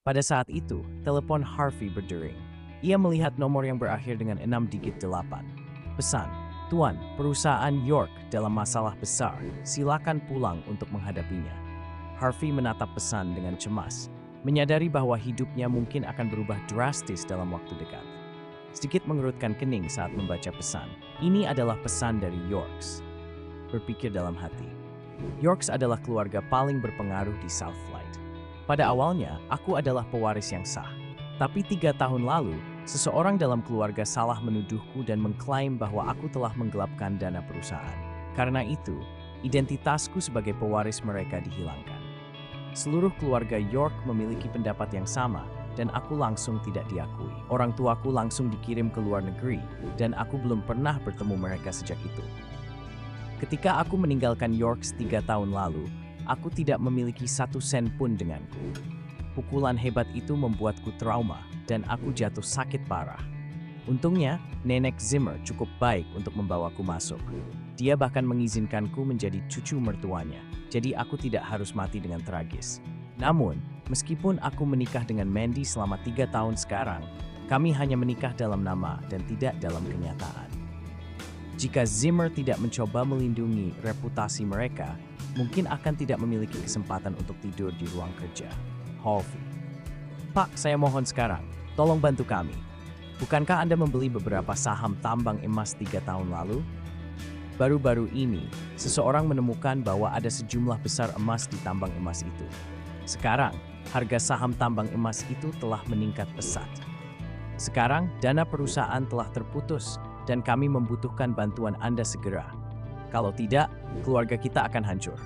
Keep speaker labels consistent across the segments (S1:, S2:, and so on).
S1: Pada saat itu, telepon Harvey berdering. Ia melihat nomor yang berakhir dengan 6 digit 8. Pesan, Tuan, perusahaan York dalam masalah besar. Silakan pulang untuk menghadapinya. Harvey menatap pesan dengan cemas, menyadari bahwa hidupnya mungkin akan berubah drastis dalam waktu dekat. Sedikit mengerutkan kening saat membaca pesan. Ini adalah pesan dari Yorks. Berpikir dalam hati. Yorks adalah keluarga paling berpengaruh di Southlight. Pada awalnya, aku adalah pewaris yang sah. Tapi 3 tahun lalu, seseorang dalam keluarga salah menuduhku dan mengklaim bahwa aku telah menggelapkan dana perusahaan. Karena itu, identitasku sebagai pewaris mereka dihilangkan. Seluruh keluarga York memiliki pendapat yang sama, dan aku langsung tidak diakui. Orang tuaku langsung dikirim ke luar negeri, dan aku belum pernah bertemu mereka sejak itu. Ketika aku meninggalkan Yorks 3 tahun lalu, aku tidak memiliki 1 sen pun denganku. Pukulan hebat itu membuatku trauma, dan aku jatuh sakit parah. Untungnya, Nenek Zimmer cukup baik untuk membawaku masuk. Dia bahkan mengizinkanku menjadi cucu mertuanya, jadi aku tidak harus mati dengan tragis. Namun, meskipun aku menikah dengan Mandy selama 3 tahun sekarang, kami hanya menikah dalam nama dan tidak dalam kenyataan. Jika Zimmer tidak mencoba melindungi reputasi mereka, mungkin akan tidak memiliki kesempatan untuk tidur di ruang kerja. Harvey. Pak, saya mohon sekarang, tolong bantu kami. Bukankah Anda membeli beberapa saham tambang emas 3 tahun lalu? Baru-baru ini, seseorang menemukan bahwa ada sejumlah besar emas di tambang emas itu. Sekarang, harga saham tambang emas itu telah meningkat pesat. Sekarang, dana perusahaan telah terputus, dan kami membutuhkan bantuan Anda segera. Kalau tidak, keluarga kita akan hancur.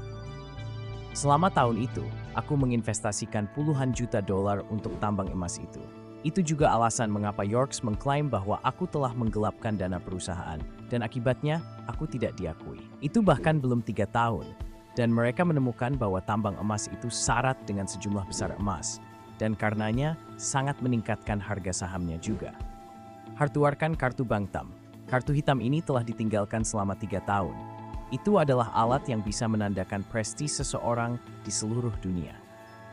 S1: Selama tahun itu, aku menginvestasikan puluhan juta dolar untuk tambang emas itu. Itu juga alasan mengapa Yorks mengklaim bahwa aku telah menggelapkan dana perusahaan, dan akibatnya, aku tidak diakui. Itu bahkan belum 3 tahun, dan mereka menemukan bahwa tambang emas itu syarat dengan sejumlah besar emas, dan karenanya sangat meningkatkan harga sahamnya juga. Hartuarkan kartu bank TAM. Kartu hitam ini telah ditinggalkan selama 3 tahun. Itu adalah alat yang bisa menandakan prestis seseorang di seluruh dunia.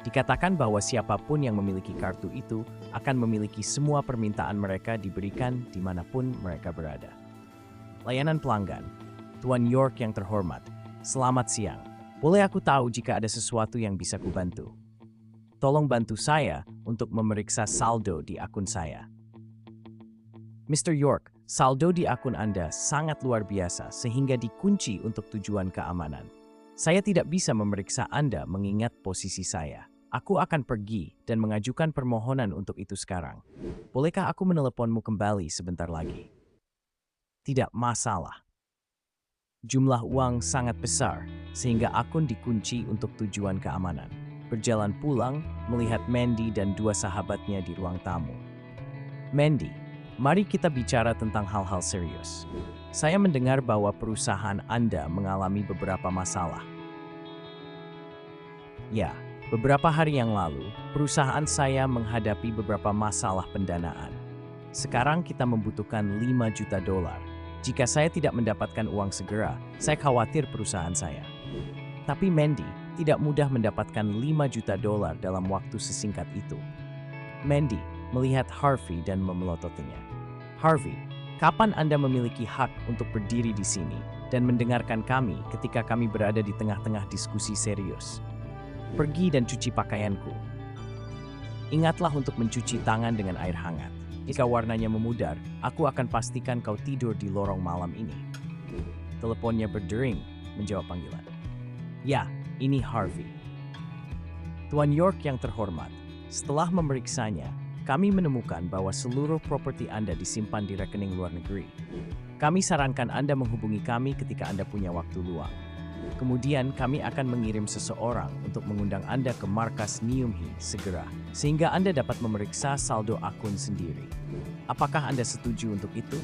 S1: Dikatakan bahwa siapapun yang memiliki kartu itu akan memiliki semua permintaan mereka diberikan dimanapun mereka berada. Layanan pelanggan, Tuan York yang terhormat, selamat siang. Boleh aku tahu jika ada sesuatu yang bisa kubantu? Tolong bantu saya untuk memeriksa saldo di akun saya. Mr. York, saldo di akun Anda sangat luar biasa sehingga dikunci untuk tujuan keamanan. Saya tidak bisa memeriksa Anda mengingat posisi saya. Aku akan pergi dan mengajukan permohonan untuk itu sekarang. Bolehkah aku meneleponmu kembali sebentar lagi? Tidak masalah. Jumlah uang sangat besar sehingga akun dikunci untuk tujuan keamanan. Berjalan pulang, melihat Mandy dan 2 sahabatnya di ruang tamu. Mandy, mari kita bicara tentang hal-hal serius. Saya mendengar bahwa perusahaan Anda mengalami beberapa masalah. Ya, beberapa hari yang lalu, perusahaan saya menghadapi beberapa masalah pendanaan. Sekarang kita membutuhkan 5 juta dolar. Jika saya tidak mendapatkan uang segera, saya khawatir perusahaan saya. Tapi Mandy tidak mudah mendapatkan 5 juta dolar dalam waktu sesingkat itu. Mandy melihat Harvey dan memelototinya. Harvey, kapan Anda memiliki hak untuk berdiri di sini dan mendengarkan kami ketika kami berada di tengah-tengah diskusi serius? Pergi dan cuci pakaianku. Ingatlah untuk mencuci tangan dengan air hangat. Jika warnanya memudar, aku akan pastikan kau tidur di lorong malam ini. Teleponnya berdering, menjawab panggilan. Ya, ini Harvey. Tuan York yang terhormat, setelah memeriksanya, kami menemukan bahwa seluruh properti Anda disimpan di rekening luar negeri. Kami sarankan Anda menghubungi kami ketika Anda punya waktu luang. Kemudian kami akan mengirim seseorang untuk mengundang Anda ke markas Neumhi segera, sehingga Anda dapat memeriksa saldo akun sendiri. Apakah Anda setuju untuk itu?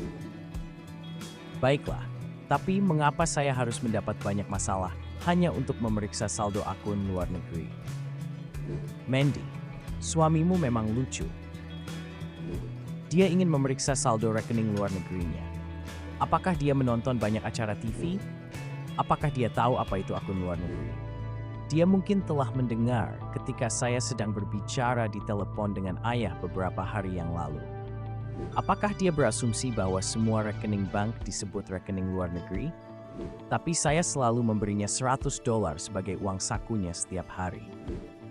S1: Baiklah, tapi mengapa saya harus mendapat banyak masalah hanya untuk memeriksa saldo akun luar negeri? Mandy, suamimu memang lucu. Dia ingin memeriksa saldo rekening luar negerinya. Apakah dia menonton banyak acara TV? Apakah dia tahu apa itu akun luar negeri? Dia mungkin telah mendengar ketika saya sedang berbicara di telepon dengan ayah beberapa hari yang lalu. Apakah dia berasumsi bahwa semua rekening bank disebut rekening luar negeri? Tapi saya selalu memberinya $100 sebagai uang sakunya setiap hari.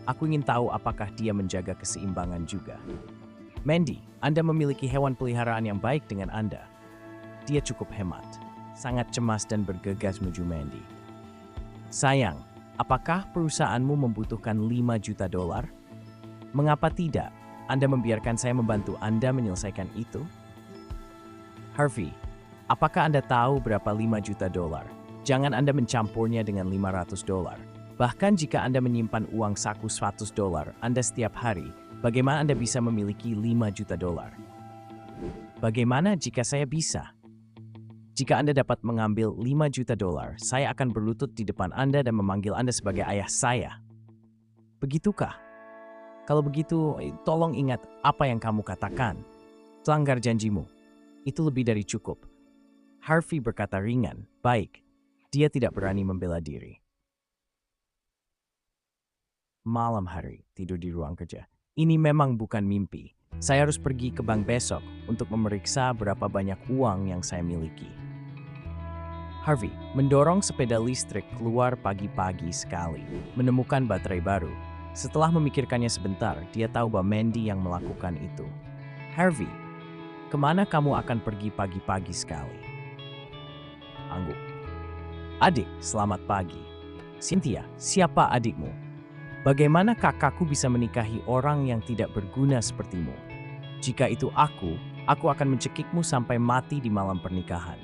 S1: Aku ingin tahu apakah dia menjaga keseimbangan juga. Mandy, Anda memiliki hewan peliharaan yang baik dengan Anda. Dia cukup hemat, sangat cemas dan bergegas menuju Mandy. Sayang, apakah perusahaanmu membutuhkan $5 juta? Mengapa tidak? Anda membiarkan saya membantu Anda menyelesaikan itu? Harvey, apakah Anda tahu berapa $5 juta? Jangan Anda mencampurnya dengan $500. Bahkan jika Anda menyimpan uang saku $100 Anda setiap hari, bagaimana Anda bisa memiliki $5 juta? Bagaimana jika saya bisa? Jika Anda dapat mengambil $5 juta, saya akan berlutut di depan Anda dan memanggil Anda sebagai ayah saya. Begitukah? Kalau begitu, tolong ingat apa yang kamu katakan. Pelanggar janjimu. Itu lebih dari cukup. Harvey berkata ringan, baik. Dia tidak berani membela diri. Malam hari, tidur di ruang kerja. Ini memang bukan mimpi. Saya harus pergi ke bank besok untuk memeriksa berapa banyak uang yang saya miliki. Harvey mendorong sepeda listrik keluar pagi-pagi sekali, menemukan baterai baru. Setelah memikirkannya sebentar, dia tahu bahwa Mandy yang melakukan itu. Harvey, kemana kamu akan pergi pagi-pagi sekali? Angguk. Adik, selamat pagi. Cynthia, siapa adikmu? Bagaimana kakakku bisa menikahi orang yang tidak berguna sepertimu? Jika itu aku akan mencekikmu sampai mati di malam pernikahan.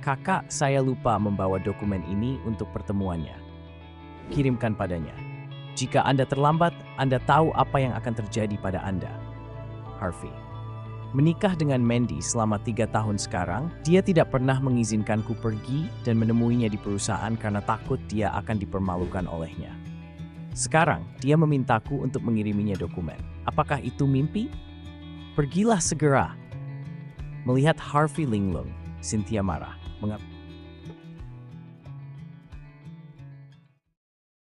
S1: Kakak, saya lupa membawa dokumen ini untuk pertemuannya. Kirimkan padanya. Jika Anda terlambat, Anda tahu apa yang akan terjadi pada Anda. Harvey. Menikah dengan Mandy selama 3 tahun sekarang, dia tidak pernah mengizinkanku pergi dan menemuinya di perusahaan karena takut dia akan dipermalukan olehnya. Sekarang, dia memintaku untuk mengiriminya dokumen. Apakah itu mimpi? Pergilah segera. Melihat Harvey linglung, Cynthia marah.